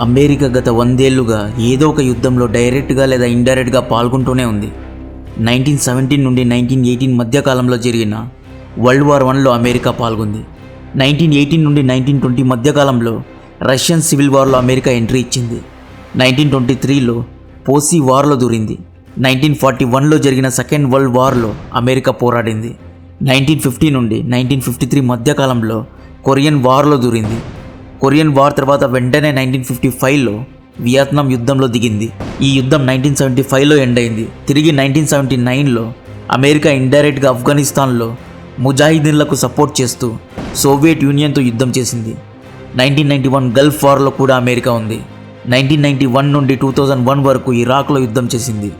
America గత 100 ఏళ్లుగా ఏదో ఒక యుద్ధంలో డైరెక్ట్గా లేదా ఇండైరెక్ట్గా పాల్గొంటూనే ఉంది. 1917 నుండి 1918 మధ్యకాలంలో జరిగిన వరల్డ్ వార్ 1లో అమెరికా పాల్గొంది. 1918 నుండి 1920 మధ్యకాలంలో రష్యన్ సివిల్ వార్లో అమెరికా ఎంట్రీ ఇచ్చింది. 1923లో పోసీ వార్లో దూరింది. 1941లో జరిగిన సెకండ్ వరల్డ్ వార్లో అమెరికా పోరాడింది. 1950 నుండి 1953 మధ్యకాలంలో కొరియన్ వార్లో దూరింది. కొరియన్ వార్ తర్వాత వెంటనే 1955లో వియత్నాం యుద్ధంలో దిగింది. ఈ యుద్ధం 1975లో ఎండ్ అయింది. తిరిగి 1979లో అమెరికా ఇండైరెక్ట్గా ఆఫ్ఘనిస్తాన్లో ముజాహిదీన్లకు సపోర్ట్ చేస్తూ సోవియట్ యూనియన్తో యుద్ధం చేసింది. 1991 గల్ఫ్ వార్లో కూడా అమెరికా ఉంది. 1991 నుండి 2001 వరకు ఇరాక్లో యుద్ధం చేసింది.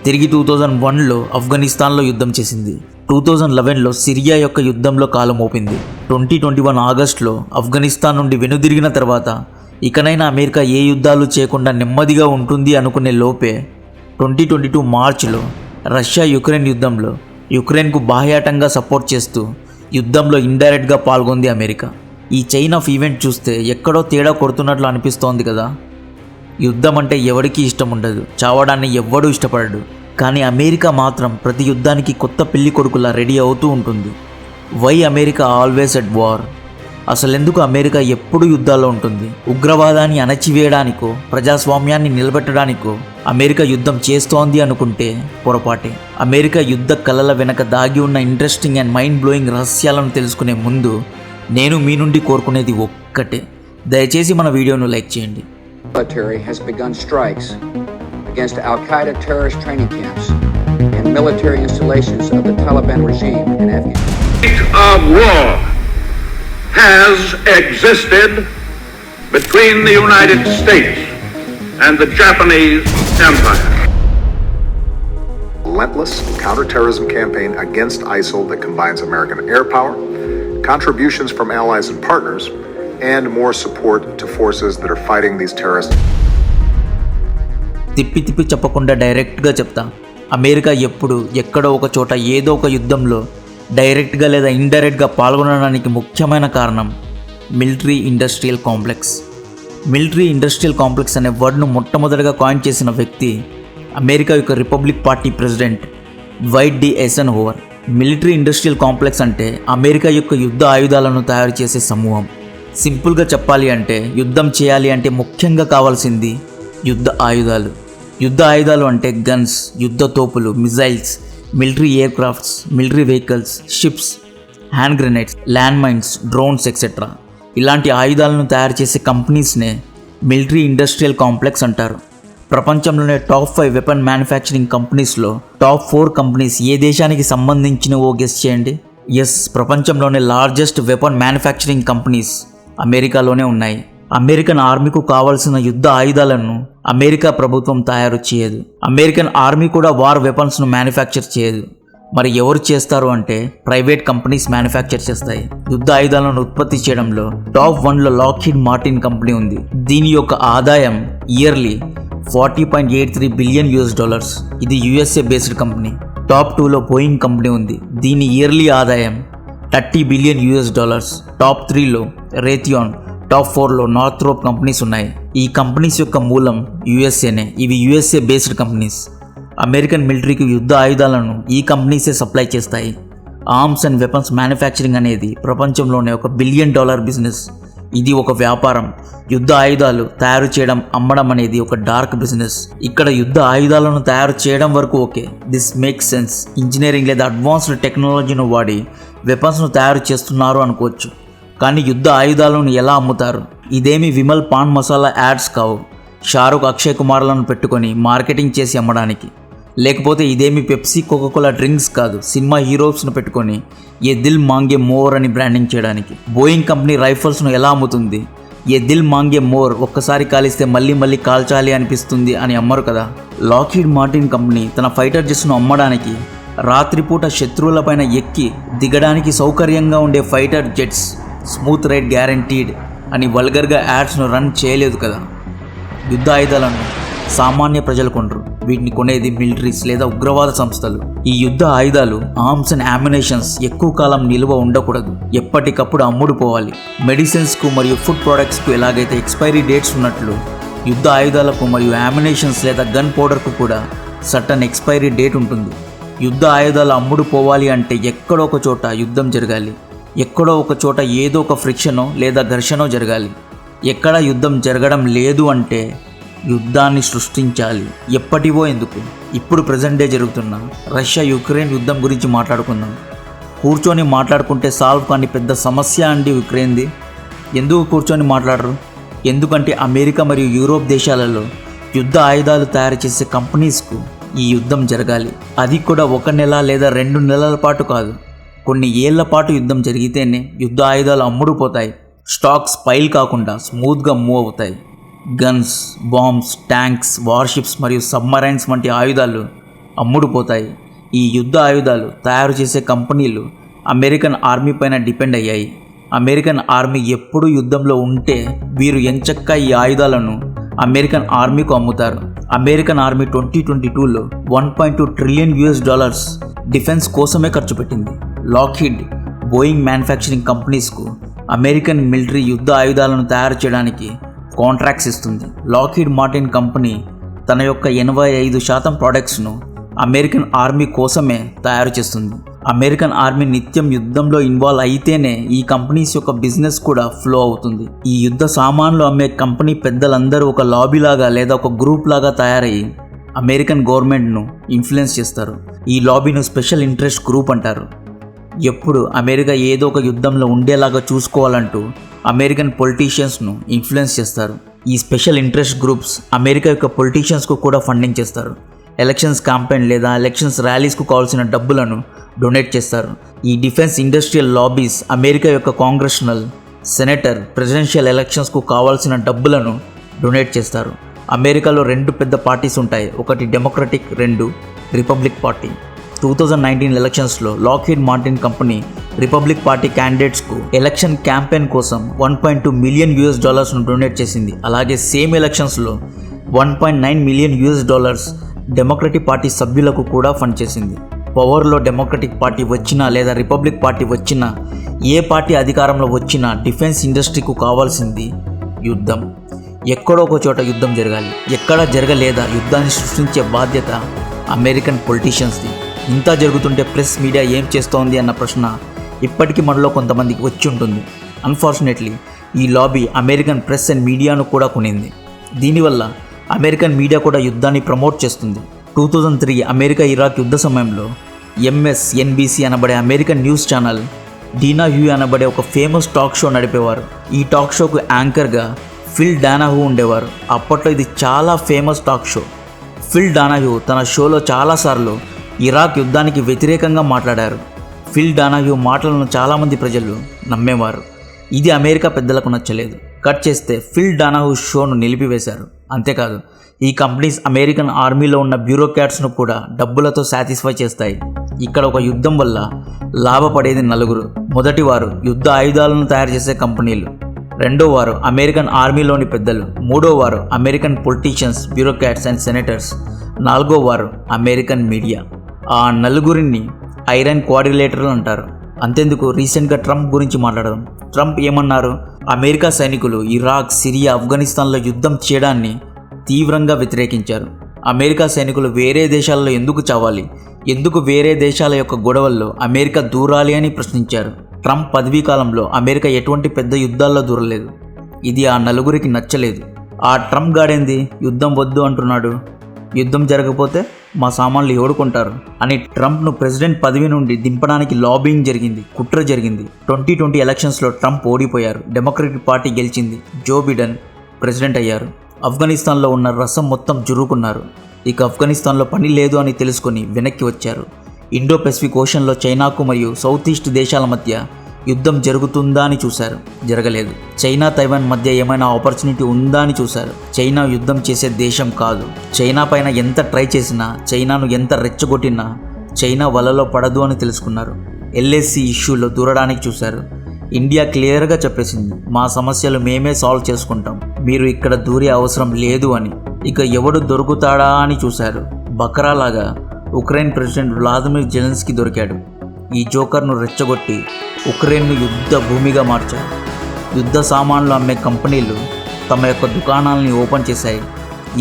తిరిగి 2001లో ఆఫ్ఘనిస్తాన్లో యుద్ధం చేసింది. 2011లో సిరియా యొక్క యుద్ధంలో కాలు మోపింది. 2021 ఆగస్టులో ఆఫ్ఘనిస్తాన్ నుండి వెనుదిరిగిన తర్వాత ఇకనైనా అమెరికా ఏ యుద్ధాలు చేయకుండా నెమ్మదిగా ఉంటుంది అనుకునే లోపే 2022 మార్చిలో రష్యా యుక్రెయిన్ యుద్ధంలో యుక్రెయిన్కు బాహ్యాటంగా సపోర్ట్ చేస్తూ యుద్ధంలో ఇండైరెక్ట్గా పాల్గొంది అమెరికా. ఈ చైన్ ఆఫ్ ఈవెంట్ చూస్తే ఎక్కడో తేడా కొడుతున్నట్లు అనిపిస్తోంది కదా. యుద్ధం అంటే ఎవరికీ ఇష్టం ఉండదు, చావడాన్ని ఎవ్వడూ ఇష్టపడడు. కానీ అమెరికా మాత్రం ప్రతి యుద్ధానికి కొత్త పెళ్లి కొడుకులా రెడీ అవుతూ ఉంటుంది. Why America always at war? అసలెందుకు అమెరికా ఎప్పుడు యుద్ధాల్లో ఉంటుంది? ఉగ్రవాదాన్ని అణచివేయడానికో ప్రజాస్వామ్యాన్ని నిలబెట్టడానికో అమెరికా యుద్ధం చేస్తోంది అనుకుంటే పొరపాటే. అమెరికా యుద్ధ కళల వెనక దాగి ఉన్న ఇంట్రెస్టింగ్ అండ్ మైండ్ బ్లోయింగ్ రహస్యాలను తెలుసుకునే ముందు నేను మీ నుండి కోరుకునేది ఒక్కటే, దయచేసి మన వీడియోను లైక్ చేయండి. Military has begun strikes against Al-Qaeda terrorist training camps and military installations of the Taliban regime in Afghanistan. The state of war has existed between the United States and the Japanese Empire. Relentless counterterrorism campaign against ISIL that combines American air power, contributions from allies and partners, and more support to forces that are fighting these terrorists. తిప్పి చెప్పకుండా డైరెక్ట్గా చెప్తా, America ఎప్పుడు ఎక్కడో ఒక చోట ఏదో ఒక యుద్ధంలో డైరెక్ట్గా లేదా ఇండైరెక్ట్గా పాల్గొనడానికి ముఖ్యమైన కారణం military industrial complex. Military industrial complex అనే వర్డ్ను మొట్టమొదటిగా కాయిన్ చేసిన వ్యక్తి అమెరికా యొక్క republic party president Dwight D Eisenhower. Military industrial complex అంటే అమెరికా యొక్క యుద్ధ ఆయుధాలను తయారు చేసే సమూహం. సింపుల్గా చెప్పాలి అంటే యుద్ధం చేయాలి అంటే ముఖ్యంగా కావాల్సింది యుద్ధ ఆయుధాలు. యుద్ధ ఆయుధాలు అంటే గన్స్, యుద్ధ తోపులు, missiles, military aircrafts, military vehicles, ships, hand grenades, land mines, drones etcetera. ఇలాంటి ఆయుధాలను తయారు చేసే కంపెనీస్నే మిలిటరీ ఇండస్ట్రియల్ కాంప్లెక్స్ అంటారు. ప్రపంచంలోనే టాప్ 5 వెపన్ మ్యానుఫ్యాక్చరింగ్ కంపెనీస్లో టాప్ 4 కంపెనీస్ ఏ దేశానికి సంబంధించినవో గెస్ చేయండి. ఎస్, ప్రపంచంలోనే లార్జెస్ట్ వెపన్ మ్యానుఫ్యాక్చరింగ్ కంపెనీస్ అమెరికాలోనే ఉన్నాయి. అమెరికన్ ఆర్మీకు కావాల్సిన యుద్ధ ఆయుధాలను అమెరికా ప్రభుత్వం తయారు చేయదు. అమెరికన్ ఆర్మీ కూడా వార్ వెపన్స్ను మ్యానుఫ్యాక్చర్ చేయదు. మరి ఎవరు చేస్తారు అంటే ప్రైవేట్ కంపెనీస్ మ్యానుఫ్యాక్చర్ చేస్తాయి. యుద్ధ ఆయుధాలను ఉత్పత్తి చేయడంలో టాప్ 1లో లాక్హీడ్ మార్టిన్ కంపెనీ ఉంది. దీని యొక్క ఆదాయం ఇయర్లీ $40.83 బిలియన్. ఇది USA బేస్డ్ కంపెనీ. టాప్ 2లో బోయింగ్ కంపెనీ ఉంది. దీని ఇయర్లీ ఆదాయం $30 బిలియన్. టాప్ 3లో రేథియాన్, టాప్ 4లో నార్థ్రోప్ కంపెనీస్ ఉన్నాయి. ఈ కంపెనీస్ యొక్క మూలం యుఎస్ఏనే. ఇవి USA బేస్డ్ కంపెనీస్. అమెరికన్ మిలిటరీకి యుద్ధ ఆయుధాలను ఈ కంపెనీసే సప్లై చేస్తాయి. ఆర్మ్స్ అండ్ వెపన్స్ మ్యానుఫ్యాక్చరింగ్ అనేది ప్రపంచంలోనే $1 బిలియన్ బిజినెస్. ఇది ఒక వ్యాపారం. యుద్ధ ఆయుధాలు తయారు చేయడం, అమ్మడం అనేది ఒక డార్క్ బిజినెస్. ఇక్కడ యుద్ధ ఆయుధాలను తయారు చేయడం వరకు okay, this makes sense. Engineering లేదా అడ్వాన్స్డ్ టెక్నాలజీని వాడి వెపన్స్ను తయారు చేస్తున్నారు అనుకోవచ్చు. కానీ యుద్ధ ఆయుధాలను ఎలా అమ్ముతారు? ఇదేమి విమల్ పాన్ మసాలా యాడ్స్ కావు, షారుఖ్, అక్షయ్ కుమార్లను పెట్టుకొని మార్కెటింగ్ చేసి అమ్మడానికి. లేకపోతే ఇదేమి పెప్సీ, కోకోకోలా డ్రింక్స్ కాదు, సినిమా హీరోస్ను పెట్టుకొని ఏ దిల్ మాంగే మోర్ అని బ్రాండింగ్ చేయడానికి. బోయింగ్ కంపెనీ రైఫల్స్ను ఎలా అమ్ముతుంది? ఏ దిల్ మాంగే మోర్, ఒక్కసారి కాలిస్తే మళ్ళీ మళ్ళీ కాల్చాలి అనిపిస్తుంది అని అమ్మరు కదా. లాక్హీడ్ మార్టిన్ కంపెనీ తన ఫైటర్ జెట్స్ను అమ్మడానికి రాత్రిపూట శత్రువులపైన ఎక్కి దిగడానికి సౌకర్యంగా ఉండే fighter jets, smooth ride guaranteed అని వల్గర్గా యాడ్స్ను రన్ చేయలేదు కదా. యుద్ధ ఆయుధాలను సామాన్య ప్రజలు కొనరు, వీటిని కొనేది మిలిటరీస్ లేదా ఉగ్రవాద సంస్థలు. ఈ యుద్ధ ఆయుధాలు, ఆర్మ్స్ అండ్ అమ్యునేషన్స్ ఎక్కువ కాలం నిల్వ ఉండకూడదు, ఎప్పటికప్పుడు అమ్ముడుపోవాలి. మెడిసిన్స్కు మరియు ఫుడ్ ప్రోడక్ట్స్కు ఎలాగైతే ఎక్స్పైరీ డేట్స్ ఉన్నట్లు యుద్ధ ఆయుధాలకు మరియు యామినేషన్స్ లేదా గన్ పౌడర్కు కూడా సర్టన్ ఎక్స్పైరీ డేట్ ఉంటుంది. యుద్ధ ఆయుధాలు అమ్ముడు పోవాలి అంటే ఎక్కడో ఒక చోట యుద్ధం జరగాలి. ఎక్కడో ఒక చోట ఏదో ఒక ఫ్రిక్షనో లేదా ఘర్షణో జరగాలి. ఎక్కడ యుద్ధం జరగడం లేదు అంటే యుద్ధాన్ని సృష్టించాలి. ఎప్పటివో ఎందుకు, ఇప్పుడు ప్రజెంట్ డే జరుగుతున్న రష్యా యుక్రెయిన్ యుద్ధం గురించి మాట్లాడుకుందాం. కూర్చొని మాట్లాడుకుంటే సాల్వ్ కాని పెద్ద సమస్య అండి యుక్రెయిన్ది. ఎందుకు కూర్చొని మాట్లాడరు? ఎందుకంటే అమెరికా మరియు యూరోప్ దేశాలలో యుద్ధ ఆయుధాలు తయారు చేసే కంపెనీస్కు ఈ యుద్ధం జరగాలి. అది కూడా 1 నెల లేదా 2 నెలల పాటు కాదు, కొన్ని ఏళ్ల పాటు యుద్ధం జరిగితేనే యుద్ధ ఆయుధాలు అమ్ముడుపోతాయి. స్టాక్స్ పైల్ కాకుండా స్మూత్గా మూవ్ అవుతాయి. గన్స్, బాంబ్స్, ట్యాంక్స్, వార్షిప్స్ మరియు సబ్మరైన్స్ వంటి ఆయుధాలు అమ్ముడుపోతాయి. ఈ యుద్ధ ఆయుధాలు తయారు చేసే కంపెనీలు అమెరికన్ ఆర్మీ పైన డిపెండ్ అయ్యాయి. అమెరికన్ ఆర్మీ ఎప్పుడు యుద్ధంలో ఉంటే వీరు ఎంచక్కా ఈ ఆయుధాలను అమెరికన్ ఆర్మీకు అమ్ముతారు. అమెరికన్ ఆర్మీ 2022లో $1.2 ట్రిలియన్ డిఫెన్స్ కోసమే ఖర్చు పెట్టింది. లాక్హీడ్, బోయింగ్ మ్యానుఫ్యాక్చరింగ్ కంపెనీస్కు అమెరికన్ మిలిటరీ యుద్ధ ఆయుధాలను తయారు చేయడానికి కాంట్రాక్ట్స్ ఇస్తుంది. లాక్హీడ్ మార్టిన్ కంపెనీ తన యొక్క 85% ప్రోడక్ట్స్ను అమెరికన్ ఆర్మీ కోసమే తయారు చేస్తుంది. అమెరికన్ ఆర్మీ నిత్యం యుద్ధంలో ఇన్వాల్వ్ అయితేనే ఈ కంపెనీస్ యొక్క బిజినెస్ కూడా ఫ్లో అవుతుంది. ఈ యుద్ధ సామాన్లు అమ్మే కంపెనీ పెద్దలందరూ ఒక లాబీ లాగా లేదా ఒక గ్రూప్ లాగా తయారయ్యి అమెరికన్ గవర్నమెంట్ను ఇన్ఫ్లుయెన్స్ చేస్తారు. ఈ లాబీను స్పెషల్ ఇంట్రెస్ట్ గ్రూప్ అంటారు. ఎప్పుడు అమెరికా ఏదో ఒక యుద్ధంలో ఉండేలాగా చూసుకోవాలంటూ అమెరికన్ పొలిటీషియన్స్ను ఇన్ఫ్లుయెన్స్ చేస్తారు. ఈ స్పెషల్ ఇంట్రెస్ట్ గ్రూప్స్ అమెరికా యొక్క పొలిటీషియన్స్కు కూడా ఫండింగ్ చేస్తారు. ఎలక్షన్స్ క్యాంపెయిన్ లేదా ఎలక్షన్స్ ర్యాలీస్కు కావాల్సిన డబ్బులను డొనేట్ చేస్తారు. ఈ డిఫెన్స్ ఇండస్ట్రియల్ లాబీస్ అమెరికా యొక్క కాంగ్రెషనల్, సెనేటర్, ప్రెసిడెన్షియల్ ఎలక్షన్స్కు కావాల్సిన డబ్బులను డొనేట్ చేస్తారు. అమెరికాలో 2 పెద్ద పార్టీస్ ఉంటాయి, ఒకటి డెమోక్రటిక్, 2 రిపబ్లిక్ పార్టీ. 2019 ఎలక్షన్స్లో Lockheed Martin company republic party క్యాండిడేట్స్కు ఎలక్షన్ క్యాంపెయిన్ కోసం $1.2 మిలియన్ డొనేట్ చేసింది. అలాగే సేమ్ ఎలక్షన్స్లో $1.9 మిలియన్ డెమోక్రటిక్ పార్టీ సభ్యులకు కూడా ఫండ్ చేసింది. పవర్లో డెమోక్రటిక్ పార్టీ వచ్చినా లేదా రిపబ్లిక్ పార్టీ వచ్చినా, ఏ పార్టీ అధికారంలో వచ్చినా డిఫెన్స్ ఇండస్ట్రీకు కావాల్సింది యుద్ధం. ఎక్కడో ఒక చోట యుద్ధం జరగాలి. ఎక్కడా జరగలేదా యుద్ధాన్ని సృష్టించే బాధ్యత అమెరికన్ పొలిటీషియన్స్ది. ఇంత జరుగుతుంటే ప్రెస్ మీడియా ఏం చేస్తోంది అన్న ప్రశ్న ఇప్పటికీ మనలో కొంతమందికి వచ్చి ఉంటుంది. అన్ఫార్చునేట్లీ ఈ లాబీ అమెరికన్ ప్రెస్ అండ్ మీడియాను కూడా కొనింది. దీనివల్ల అమెరికన్ మీడియా కూడా యుద్ధాన్ని ప్రమోట్ చేస్తుంది. 2003 అమెరికా ఇరాక్ యుద్ధ సమయంలో MSNBC అనబడే అమెరికన్ న్యూస్ ఛానల్ డీనా హ్యూ అనబడే ఒక ఫేమస్ టాక్ షో నడిపేవారు. ఈ టాక్ షోకు యాంకర్గా ఫిల్ డానాహూ ఉండేవారు. అప్పట్లో ఇది చాలా ఫేమస్ టాక్ షో. ఫిల్ డానాహూ తన షోలో చాలాసార్లు ఇరాక్ యుద్ధానికి వ్యతిరేకంగా మాట్లాడారు. ఫిల్ డానాహూ మాటలను చాలామంది ప్రజలు నమ్మేవారు. ఇది అమెరికా పెద్దలకు నచ్చలేదు. కట్ చేస్తే ఫిల్ డానాహూ షోను నిలిపివేశారు. అంతేకాదు, ఈ కంపెనీస్ అమెరికన్ ఆర్మీలో ఉన్న బ్యూరోక్రాట్స్ను కూడా డబ్బులతో సాటిస్ఫై చేస్తాయి. ఇక్కడ ఒక యుద్ధం వల్ల లాభపడేది 4. మొదటివారు యుద్ధ ఆయుధాలను తయారు చేసే కంపెనీలు, రెండోవారు అమెరికన్ ఆర్మీలోని పెద్దలు, మూడోవారు American politicians, bureaucrats and senators, నాలుగోవారు అమెరికన్ మీడియా. ఆ 4 ఐరన్ క్వాడ్రిలేటరల్ అంటారు. అంతెందుకు, రీసెంట్గా ట్రంప్ గురించి మాట్లాడదాం. ట్రంప్ ఏమన్నారు? అమెరికా సైనికులు ఇరాక్, సిరియా, ఆఫ్ఘనిస్తాన్లో యుద్ధం చేయడాన్ని తీవ్రంగా వ్యతిరేకించారు. అమెరికా సైనికులు వేరే దేశాల్లో ఎందుకు చావాలి? ఎందుకు వేరే దేశాల యొక్క గొడవల్లో అమెరికా దూరాలి అని ప్రశ్నించారు. ట్రంప్ పదవీ కాలంలో అమెరికా ఎటువంటి పెద్ద యుద్ధాల్లో దూరలేదు. ఇది ఆ 4కి నచ్చలేదు. ఆ ట్రంప్ గాడేంది యుద్ధం వద్దు అంటున్నాడు, యుద్ధం జరగకపోతే మా సామాన్లు ఎవడుకుంటారు అని ట్రంప్ను ప్రెసిడెంట్ పదవి నుండి దింపడానికి లాబింగ్ జరిగింది, కుట్ర జరిగింది. 2020 ఎలక్షన్స్లో ట్రంప్ ఓడిపోయారు. డెమోక్రటిక్ పార్టీ గెలిచింది. జో బిడెన్ ప్రెసిడెంట్ అయ్యారు. ఆఫ్ఘనిస్తాన్లో ఉన్న రసం మొత్తం జురుకున్నారు. ఇక ఆఫ్ఘనిస్తాన్లో పని లేదు అని తెలుసుకొని వెనక్కి వచ్చారు. ఇండో పెసిఫిక్ ఓషన్లో చైనాకు మరియు సౌత్ ఈస్ట్ దేశాల మధ్య యుద్ధం జరుగుతుందా అని చూశారు, జరగలేదు. చైనా, తైవాన్ మధ్య ఏమైనా ఆపర్చునిటీ ఉందా అని చూశారు. చైనా యుద్ధం చేసే దేశం కాదు. చైనా పైన ఎంత ట్రై చేసినా, చైనాను ఎంత రెచ్చగొట్టినా చైనా వలలో పడదు అని తెలుసుకున్నారు. LAC ఇష్యూలో దూరడానికి చూశారు. ఇండియా క్లియర్గా చెప్పేసింది, మా సమస్యలు మేమే సాల్వ్ చేసుకుంటాం, మీరు ఇక్కడ దూరే అవసరం లేదు అని. ఇక ఎవడు దొరుకుతాడా అని చూశారు. బకరాలాగా ఉక్రెయిన్ ప్రెసిడెంట్ వ్లాదిమిర్ జెలెన్స్కీ దొరికాడు. ఈ జోకర్ను రెచ్చగొట్టి ఉక్రెయిన్ను యుద్ధ భూమిగా మార్చారు. యుద్ధ సామాన్లు అమ్మే కంపెనీలు తమ యొక్క దుకాణాలని ఓపెన్ చేశాయి.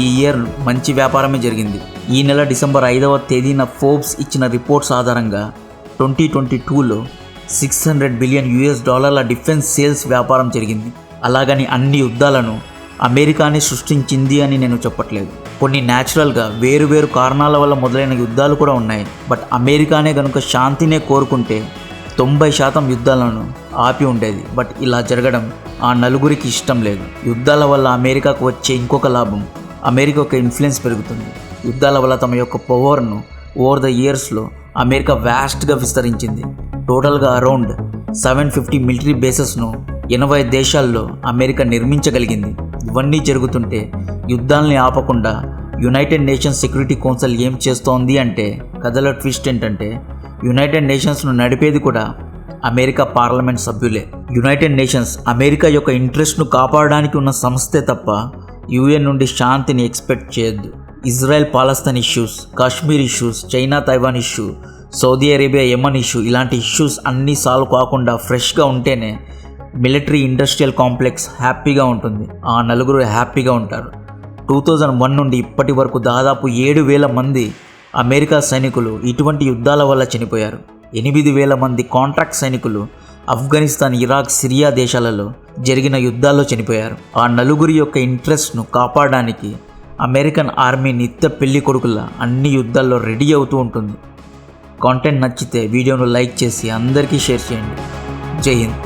ఈ ఇయర్ మంచి వ్యాపారమే జరిగింది. ఈ నెల డిసెంబర్ 5వ తేదీన ఫోర్బ్స్ ఇచ్చిన రిపోర్ట్స్ ఆధారంగా 2022లో $600 బిలియన్ డిఫెన్స్ సేల్స్ వ్యాపారం జరిగింది. అలాగని అన్ని యుద్ధాలను అమెరికానే సృష్టించింది అని నేను చెప్పట్లేదు. కొన్ని న్యాచురల్గా వేరు కారణాల వల్ల మొదలైన యుద్ధాలు కూడా ఉన్నాయి. బట్ అమెరికానే కనుక శాంతినే కోరుకుంటే 90% యుద్ధాలను ఆపి ఉండేది. బట్ ఇలా జరగడం ఆ నలుగురికి ఇష్టం లేదు. యుద్ధాల వల్ల అమెరికాకు వచ్చే ఇంకొక లాభం, అమెరికా యొక్క ఇన్ఫ్లుయెన్స్ పెరుగుతుంది. యుద్ధాల వల్ల తమ యొక్క పవర్ను ఓవర్ ద ఇయర్స్లో అమెరికా వ్యాస్ట్గా విస్తరించింది. టోటల్గా అరౌండ్ 750 మిలిటరీ బేసెస్ను 80 దేశాల్లో అమెరికా నిర్మించగలిగింది. ఇవన్నీ జరుగుతుంటే యుద్ధాలని ఆపకుండా యునైటెడ్ నేషన్స్ సెక్యూరిటీ కౌన్సిల్ ఏం చేస్తోంది అంటే, కథలో ట్విస్ట్ ఏంటంటే యునైటెడ్ నేషన్స్ను నడిపేది కూడా అమెరికా పార్లమెంట్ సభ్యులే. యునైటెడ్ నేషన్స్ అమెరికా యొక్క ఇంట్రెస్ట్ను కాపాడడానికి ఉన్న సంస్థే తప్ప యుఎన్ నుండి శాంతిని ఎక్స్పెక్ట్ చేయొద్దు. Israel Palestine issues, Kashmir issues, China Taiwan issue, Saudi Arabia Yemen issue, ఇలాంటి ఇష్యూస్ అన్నీ సాల్వ్ కాకుండా ఫ్రెష్గా ఉంటేనే మిలిటరీ ఇండస్ట్రియల్ కాంప్లెక్స్ హ్యాపీగా ఉంటుంది. ఆ నలుగురు హ్యాపీగా ఉంటారు. 2001 నుండి ఇప్పటి వరకు దాదాపు 7,000 మంది అమెరికా సైనికులు ఇటువంటి యుద్ధాల వల్ల చనిపోయారు. 8,000 మంది కాంట్రాక్ట్ సైనికులు ఆఫ్ఘనిస్తాన్, ఇరాక్, సిరియా దేశాలలో జరిగిన యుద్ధాల్లో చనిపోయారు. ఆ నలుగురి యొక్క ఇంట్రెస్ట్ను కాపాడడానికి అమెరికన్ ఆర్మీ నిత్య పెళ్లి కొడుకులా అన్ని యుద్ధాల్లో రెడీ అవుతూ ఉంటుంది. కాంటెంట్ నచ్చితే వీడియోను లైక్ చేసి అందరికీ షేర్ చేయండి. జై హింద్.